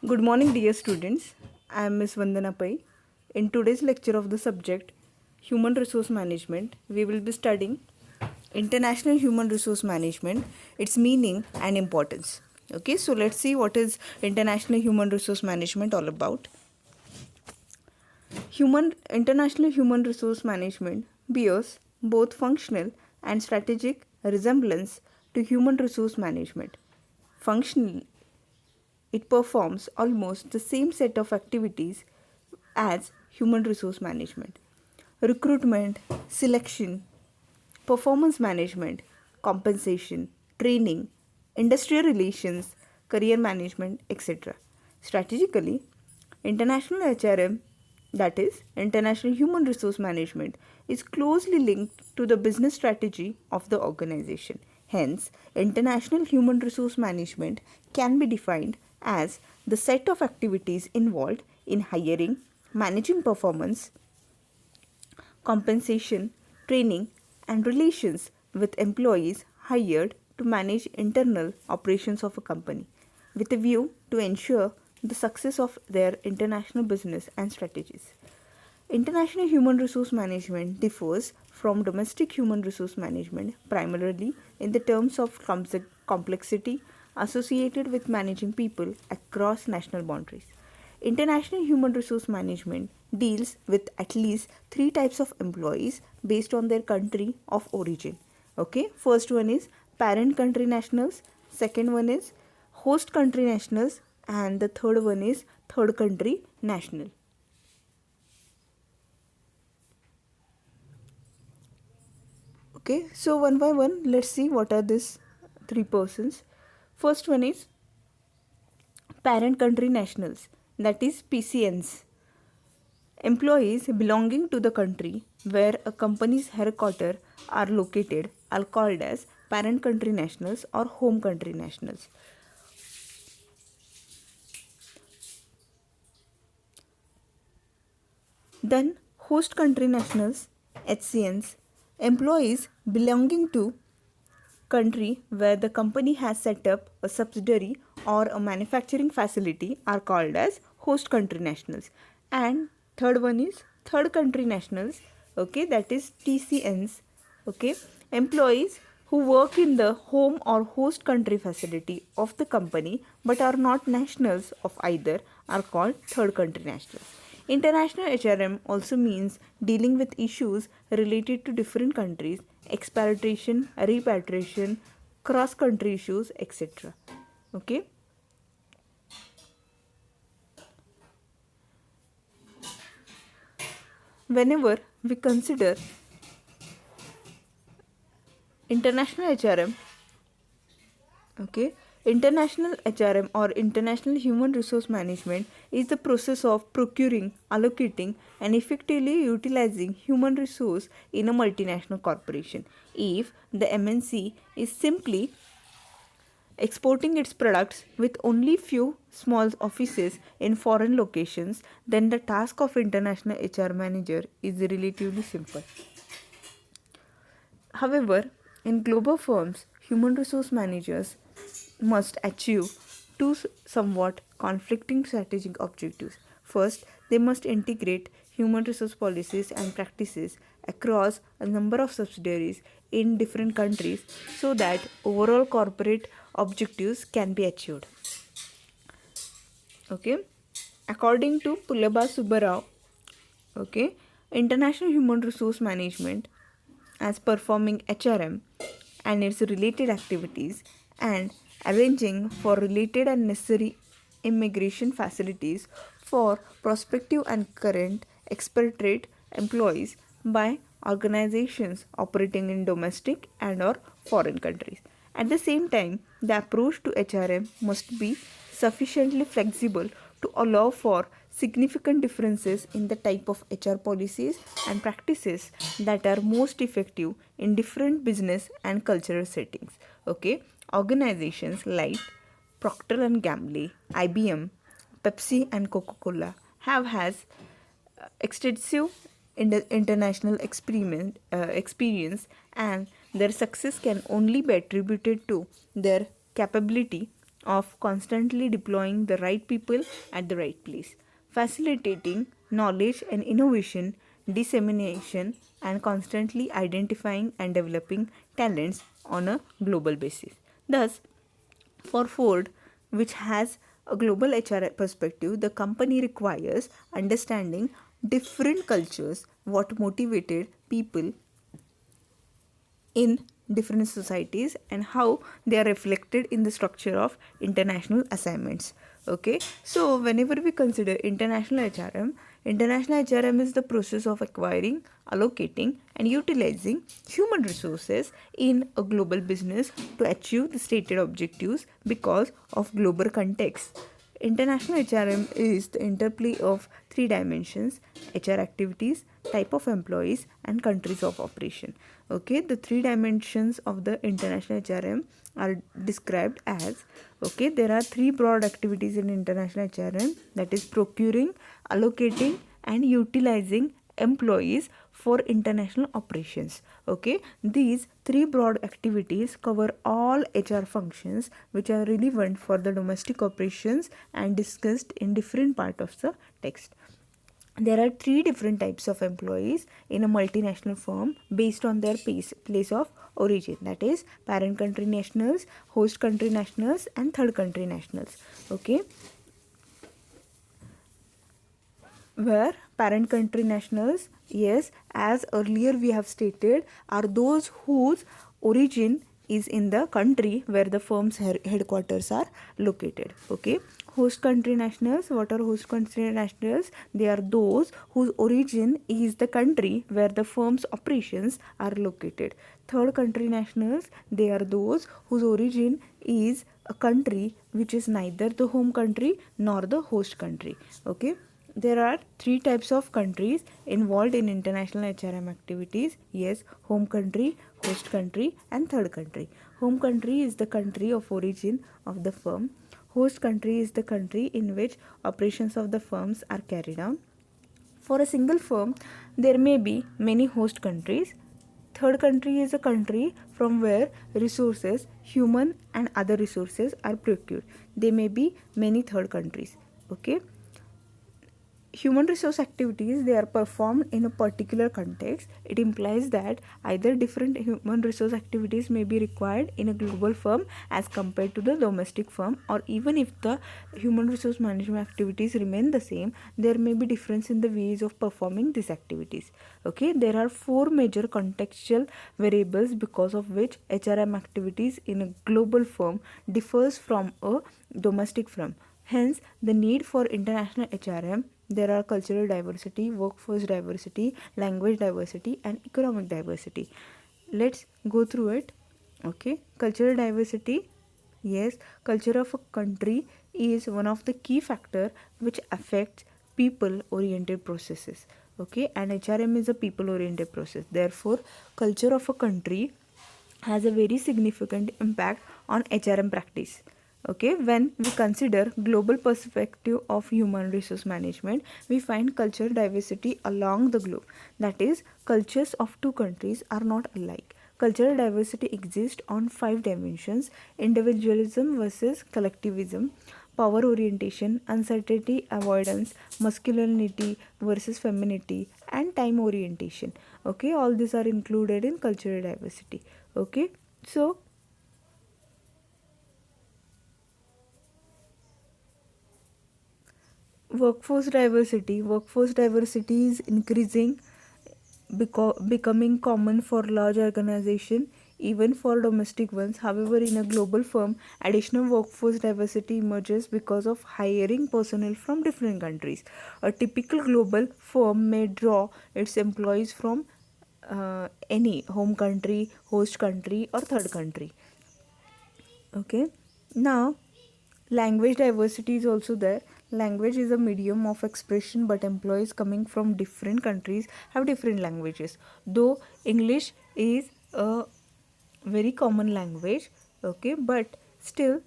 Good morning, dear students. I am Ms. Vandana Pai. In today's lecture of the subject Human Resource Management, we will be studying International Human Resource Management, its meaning and importance. Okay, so let's see what is International Human Resource Management all about. International Human Resource Management bears both functional and strategic resemblance to human resource management. Functionally, it performs almost the same set of activities as human resource management: recruitment, selection, performance management, compensation, training, industrial relations, career management, etc. Strategically, international HRM, that is, International Human Resource Management, is closely linked to the business strategy of the organization. Hence, international human resource management can be defined as the set of activities involved in hiring, managing performance, compensation, training, and relations with employees hired to manage internal operations of a company, with a view to ensure the success of their international business and strategies. International human resource management differs from domestic human resource management primarily in the terms of complexity associated with managing people across national boundaries. International human resource management deals with at least three types of employees based on their country of origin. Okay, first one is parent country nationals, second one is host country nationals, and the third one is third country national. Okay, so one by one, let's see what are these three persons. First one is parent country nationals, that is PCNs. Employees belonging to the country where a company's headquarters are located are called as parent country nationals or home country nationals. Then, host country nationals, HCNs, employees belonging to country where the company has set up a subsidiary or a manufacturing facility are called as host country nationals. And third one is third country nationals, okay, that is TCNs, okay, employees who work in the home or host country facility of the company but are not nationals of either are called third country nationals. International HRM also means dealing with issues related to different countries, expatriation, repatriation, cross country issues, etc. Okay. Whenever we consider international HRM, okay, international HRM or international human resource management is the process of procuring, allocating, and effectively utilizing human resource in a multinational corporation. If the MNC is simply exporting its products with only few small offices in foreign locations, then the task of international HR manager is relatively simple. However, in global firms, human resource managers must achieve two somewhat conflicting strategic objectives. First, they must integrate human resource policies and practices across a number of subsidiaries in different countries so that overall corporate objectives can be achieved. Okay, according to Pulaba Subbarao, okay, international human resource management as performing HRM and its related activities and arranging for related and necessary immigration facilities for prospective and current expatriate employees by organizations operating in domestic and or foreign countries. At the same time, the approach to HRM must be sufficiently flexible to allow for significant differences in the type of HR policies and practices that are most effective in different business and cultural settings. Okay, organizations like Procter and Gamble, IBM, Pepsi and Coca-Cola have has extensive international experience, and their success can only be attributed to their capability of constantly deploying the right people at the right place, facilitating knowledge and innovation, dissemination, and constantly identifying and developing talents on a global basis. Thus, for Ford, which has a global HR perspective, the company requires understanding different cultures, what motivated people in different societies and how they are reflected in the structure of international assignments. Okay, so whenever we consider international HRM is the process of acquiring, allocating, and utilizing human resources in a global business to achieve the stated objectives because of global context. International HRM is the interplay of three dimensions: HR activities, type of employees, and countries of operation. Okay, the three dimensions of the international HRM are described as, okay, there are three broad activities in international HRM, that is procuring, allocating, and utilizing employees for international operations. Okay, these three broad activities cover all HR functions which are relevant for the domestic operations and discussed in different part of the text. There are three different types of employees in a multinational firm based on their place of origin, that is parent country nationals, host country nationals, and third country nationals. Okay, where parent country nationals, yes, as earlier we have stated, are those whose origin is in the country where the firm's headquarters are located. Okay, host country nationals, what are host country nationals? They are those whose origin is the country where the firm's operations are located. Third country nationals, they are those whose origin is a country which is neither the home country nor the host country. Okay, there are three types of countries involved in international HRM activities. Yes, home country, host country, and third country. Home country is the country of origin of the firm. Host country is the country in which operations of the firms are carried out. For a single firm, there may be many host countries. Third country is a country from where resources, human and other resources, are procured. There may be many third countries. Okay, human resource activities, they are performed in a particular context. It implies that either different human resource activities may be required in a global firm as compared to the domestic firm, or even if the human resource management activities remain the same, there may be difference in the ways of performing these activities. Okay, there are four major contextual variables because of which HRM activities in a global firm differs from a domestic firm. Hence, the need for international HRM, there are cultural diversity, workforce diversity, language diversity, and economic diversity. Let's go through it. Okay, cultural diversity. Yes, culture of a country is one of the key factor which affects people oriented processes. Okay, and HRM is a people oriented process. Therefore, culture of a country has a very significant impact on HRM practice. Okay, when we consider global perspective of human resource management, we find cultural diversity along the globe. That is, cultures of two countries are not alike. Cultural diversity exists on five dimensions: individualism versus collectivism, power orientation, uncertainty avoidance, masculinity versus femininity, and time orientation. Okay, all these are included in cultural diversity. Okay, so workforce diversity is increasing, becoming common for large organizations, even for domestic ones. However, in a global firm, additional workforce diversity emerges because of hiring personnel from different countries. A typical global firm may draw its employees from any home country, host country, or third country. Okay, now language diversity is also there. Language is a medium of expression, but employees coming from different countries have different languages. Though English is a very common language, okay, but still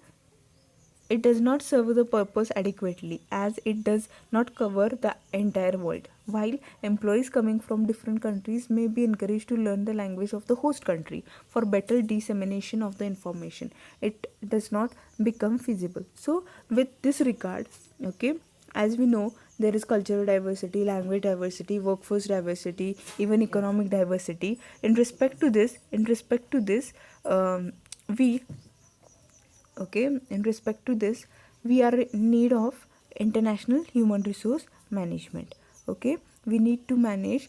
it does not serve the purpose adequately, as it does not cover the entire world. While employees coming from different countries may be encouraged to learn the language of the host country for better dissemination of the information, it does not become feasible. So with this regard, okay, as we know, there is cultural diversity, language diversity, workforce diversity, even economic diversity. In respect to this, we okay in respect to this we are in need of international human resource management. Okay, we need to manage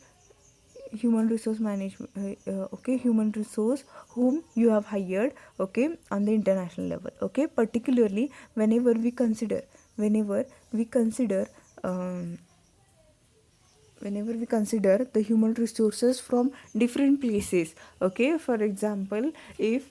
human resource management, okay, human resource whom you have hired, okay, on the international level. Okay, particularly whenever we consider um, whenever we consider the human resources from different places. Okay, for example, if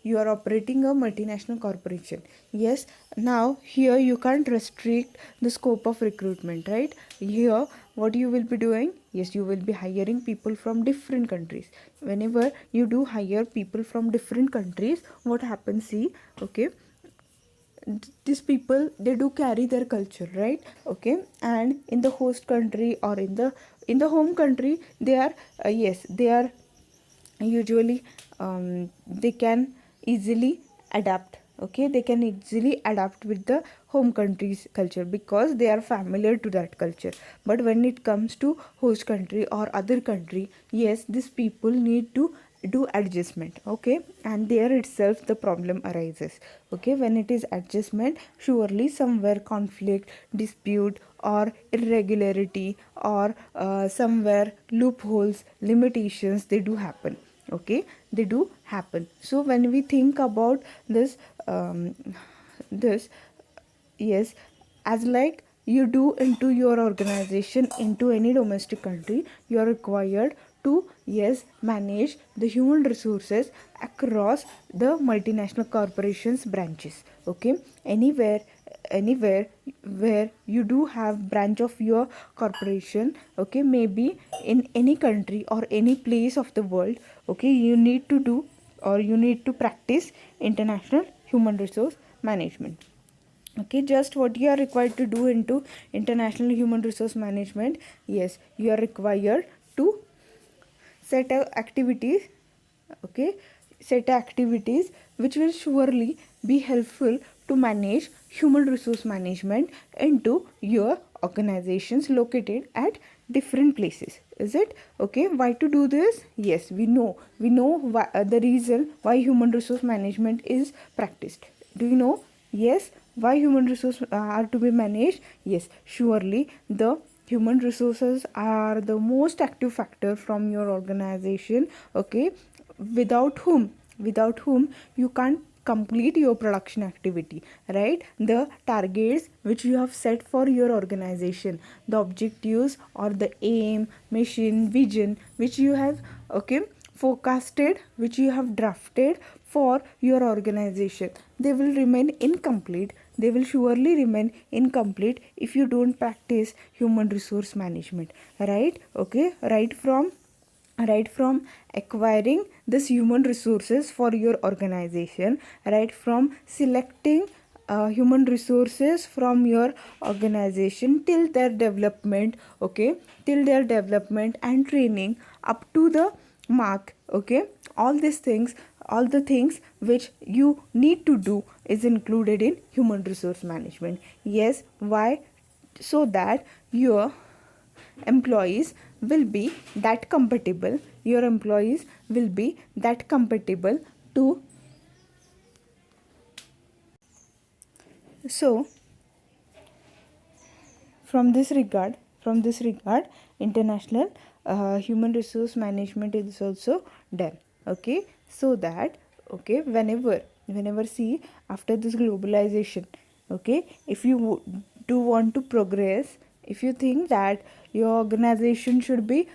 you are operating a multinational corporation, yes, now here you can't restrict the scope of recruitment, right? Here what you will be doing, yes, you will be hiring people from different countries. Whenever you do hire people from different countries, what happens, see, okay, these people, they do carry their culture, right? Okay, and in the host country or in the home country, they are yes, they are usually they can easily adapt. Okay, they can easily adapt with the home country's culture because they are familiar to that culture. But when it comes to host country or other country, yes, these people need to do adjustment. Okay, and there itself the problem arises. Okay, when it is adjustment, surely somewhere conflict, dispute, or irregularity, or somewhere loopholes, limitations, they do happen. Okay, they do happen. So when we think about this, this yes, as like you do into your organization, into any domestic country, you are required to, yes, manage the human resources across the multinational corporations branches. Okay, anywhere where you do have branch of your corporation, okay, maybe in any country or any place of the world, okay, you need to do, or you need to practice international human resource management. Okay, just what you are required to do into international human resource management, yes, you are required to set a activities, okay, set activities which will surely be helpful to manage human resource management into your organizations located at different places. Is it okay? Why to do this? Yes, we know why, the reason why human resource management is practiced. Do you know? Yes, why human resources are to be managed? Yes, surely the human resources are the most active factor from your organization. Okay, without whom you can't complete your production activity, right? The targets which you have set for your organization, the objectives or the aim, mission, vision which you have, okay, forecasted, which you have drafted for your organization, they will remain incomplete. They will surely remain incomplete if you don't practice human resource management, right? Okay, right from acquiring this human resources for your organization, right from selecting human resources from your organization till their development, okay, till their development and training up to the mark. Okay, all the things which you need to do is included in human resource management. Yes, why? So that your employees will be that compatible, your employees will be that compatible to. So from this regard international human resource management is also done. Okay, so that, okay, whenever see, after this globalization, okay, if you do want to progress, if you think that your organization should be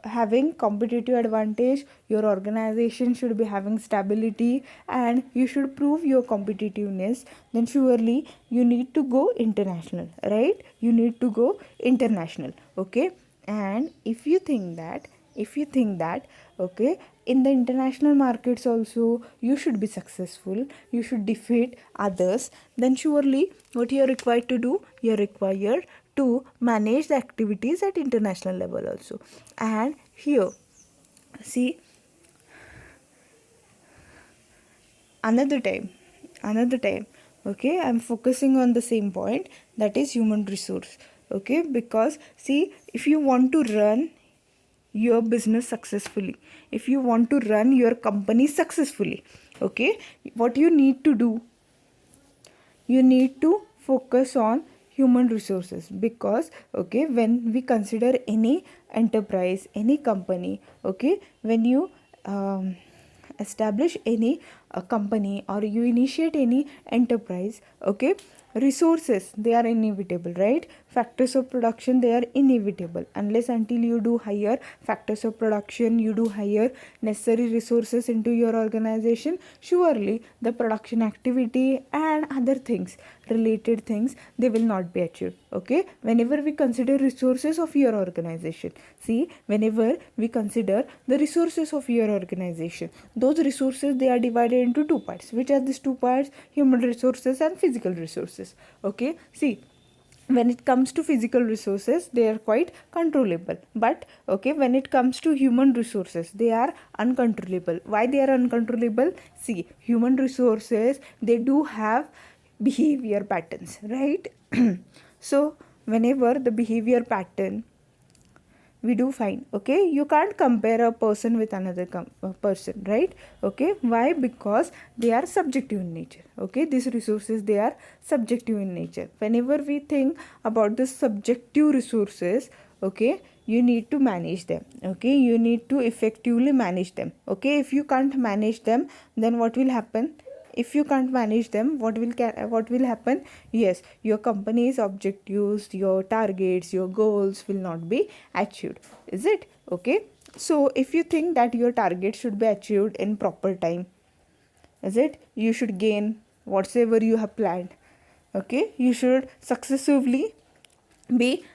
having competitive advantage, your organization should be having stability, and you should prove your competitiveness, then surely you need to go international, right? You need to go international. Okay, and if you think that if you think that, okay, in the international markets also you should be successful, you should defeat others, then surely what you are required to do, you are required to manage the activities at international level also. And here, see, another time, okay, I'm focusing on the same point, that is human resource. Okay, because see, if you want to run your business successfully, if you want to run your company successfully, okay, what you need to do, you need to focus on human resources. Because okay, when we consider any enterprise, any company, okay, when you establish any company or you initiate any enterprise, okay, resources, they are inevitable, right? Factors of production, they are inevitable. Unless until you do hire factors of production, you do hire necessary resources into your organization, surely the production activity and other things, related things, they will not be achieved. Okay, whenever we consider resources of your organization, see, whenever we consider the resources of your organization, those resources, they are divided into two parts. Which are these two parts? Human resources and physical resources. Okay, see, when it comes to physical resources, they are quite controllable, but okay, when it comes to human resources, they are uncontrollable. Why they are uncontrollable? See, human resources, they do have behavior patterns, right? So whenever the behavior pattern, we do find, okay, you can't compare a person with another person, right? Okay, why? Because they are subjective in nature. Okay, these resources, they are subjective in nature. Whenever we think about the subjective resources, okay, you need to manage them. Okay, you need to effectively manage them. Okay, if you can't manage them, then what will happen? If you can't manage them, what will happen? Yes, your company's objectives, your targets, your goals will not be achieved. Is it? Okay, so if you think that your target should be achieved in proper time, is it, you should gain whatsoever you have planned. Okay, you should successively be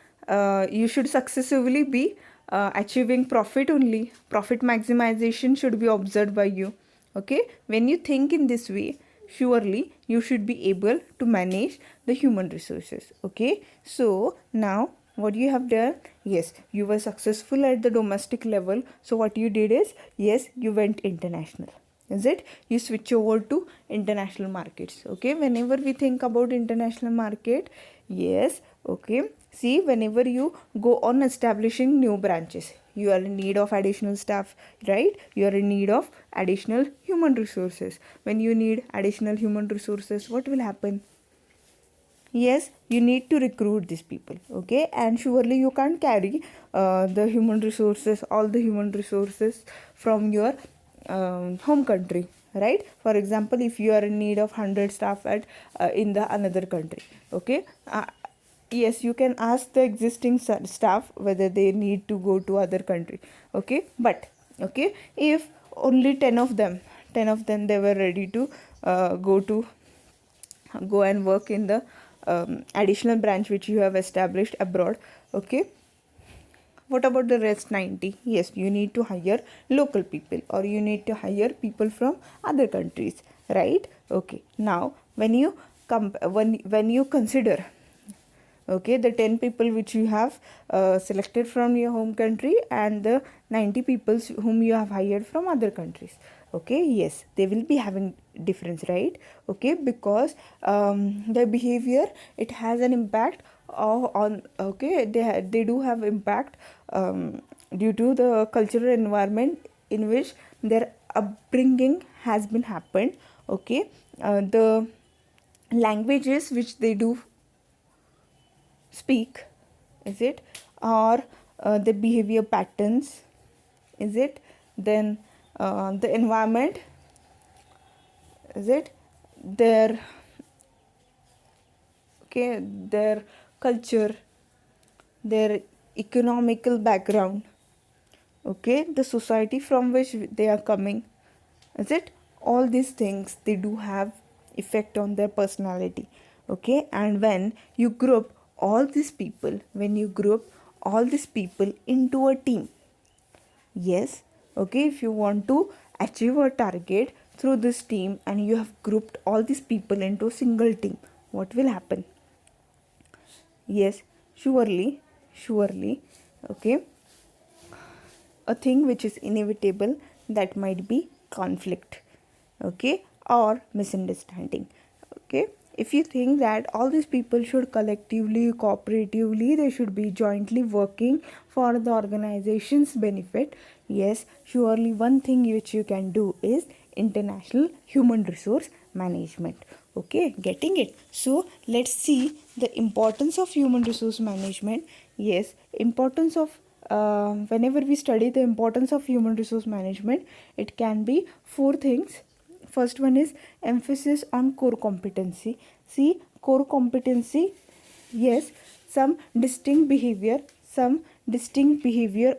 achieving profit only. Profit maximization should be observed by you. Okay, when you think in this way, surely you should be able to manage the human resources. Okay, so now what you have done, yes, you were successful at the domestic level, so what you did is, yes, you went international. Is it? You switch over to international markets. Okay, whenever we think about international market, yes, okay, see, whenever you go on establishing new branches, you are in need of additional staff, right? You are in need of additional human resources. When you need additional human resources, what will happen? Yes, you need to recruit these people. Okay, and surely you can't carry the human resources, all the human resources from your home country, right? For example, if you are in need of 100 staff at in the another country, okay, yes, you can ask the existing staff whether they need to go to other country. Okay, but okay, if only 10 of them they were ready to go and work in the additional branch which you have established abroad. Okay, what about the rest 90? Yes, you need to hire local people, or you need to hire people from other countries, right? Okay, now when you consider, okay, the 10 people which you have selected from your home country and the 90 people whom you have hired from other countries, okay, yes, they will be having difference, right? Okay, because their behavior, it has an impact on, okay, they do have impact due to the cultural environment in which their upbringing has been happened. Okay, the languages which they do speak, is it, or the behavior patterns, is it, then the environment, is it, their, okay, their culture, their economical background, okay, the society from which they are coming, is it, all these things, they do have effect on their personality. Okay, and when you group all these people, when you group all these people into a team, Yes, okay, if you want to achieve a target through this team and you have grouped all these people into a single team, what will happen? Yes, surely, okay, a thing which is inevitable, that might be conflict, okay, or misunderstanding. Okay, if you think that all these people should collectively, cooperatively, they should be jointly working for the organization's benefit, yes, surely one thing which you can do is international human resource management. Okay, getting it? So let's see the importance of human resource management. Yes, importance of whenever we study the importance of human resource management, it can be four things. First one is emphasis on core competency. See, core competency, yes, some distinct behavior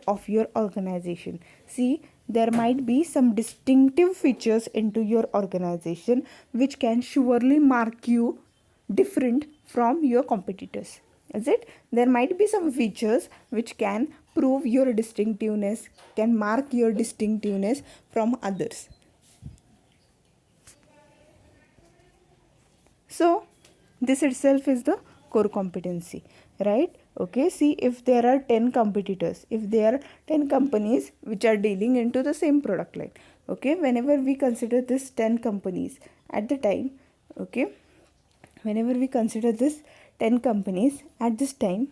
of your organization. See, there might be some distinctive features into your organization which can surely mark you different from your competitors. Is it? There might be some features which can prove your distinctiveness, can mark your distinctiveness from others. So this itself is the core competency, right? Okay, see, if there are 10 competitors, if there are 10 companies which are dealing into the same product line, okay, whenever we consider this 10 companies at the time, okay, whenever we consider this 10 companies at this time,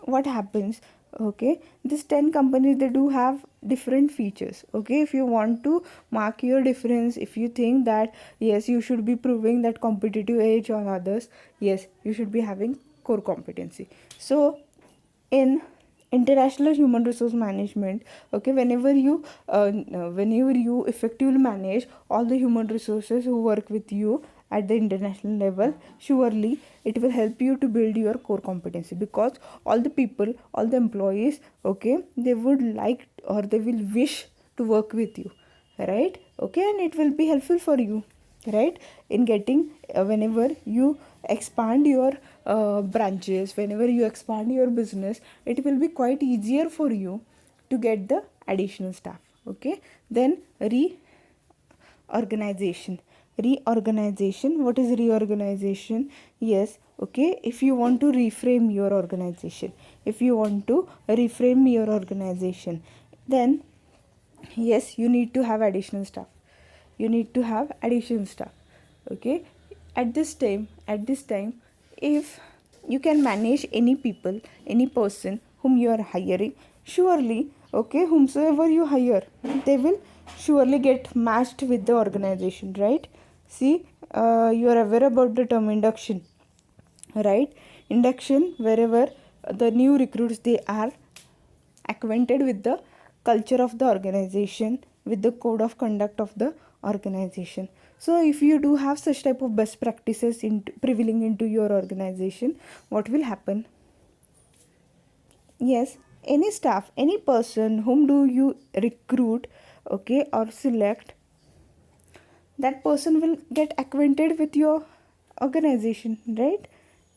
what happens? Okay, this 10 companies, they do have different features. Okay, if you want to mark your difference, if you think that yes, you should be proving that competitive edge on others, yes, you should be having core competency. So in international human resource management, okay, whenever you effectively manage all the human resources who work with you at the international level, surely it will help you to build your core competency, because all the people, all the employees, okay, they would like or they will wish to work with you, right? Okay, and it will be helpful for you, right, in getting whenever you expand your branches, whenever you expand your business, it will be quite easier for you to get the additional staff. Okay, then reorganization. What is reorganization? Yes, okay, if you want to reframe your organization, then yes, you need to have additional staff, okay. At this time, if you can manage any people, any person whom you are hiring, surely, okay, whomsoever you hire, they will surely get matched with the organization, right? See, you are aware about the term induction, right? Induction, wherever the new recruits, they are acquainted with the culture of the organization, with the code of conduct of the organization. So if you do have such type of best practices in prevailing into your organization, what will happen? Yes, any staff, any person whom do you recruit, okay, or select, that person will get acquainted with your organization, right?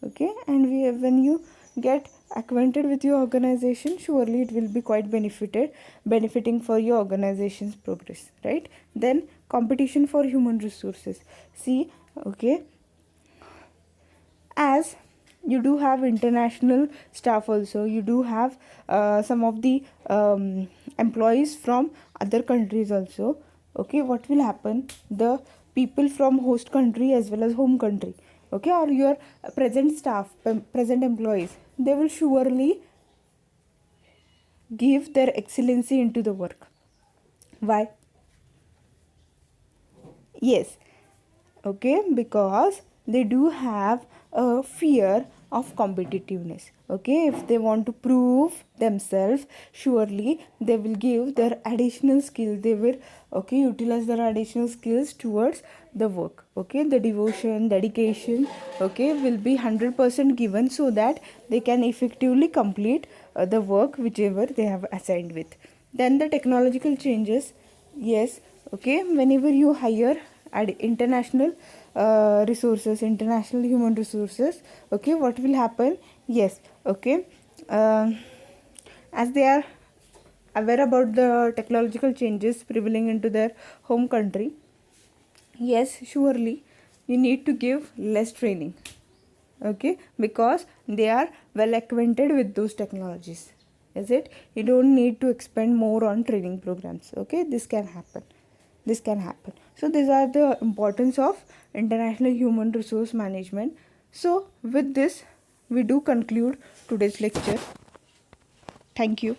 Okay, and when you get acquainted with your organization, surely it will be quite benefiting for your organization's progress, right? Then competition for human resources. See, okay, as you do have international staff, also you do have some of the employees from other countries also. Okay, what will happen? The people from host country as well as home country, okay, or your present staff, present employees, they will surely give their excellency into the work. Why? Yes, okay, because they do have a fear of competitiveness. Okay, if they want to prove themselves, surely they will give their additional skills, they will, okay, utilize their additional skills towards the work. Okay, the devotion, dedication, okay, will be 100% given, so that they can effectively complete the work whichever they have assigned with. Then the technological changes. Yes, okay, whenever you hire at international international human resources, okay, what will happen? Yes, okay, as they are aware about the technological changes prevailing into their home country, yes, surely you need to give less training, okay, because they are well acquainted with those technologies, is it? You don't need to expend more on training programs, okay? This can happen. So these are the importance of international human resource management. So with this, we do conclude today's lecture. Thank you.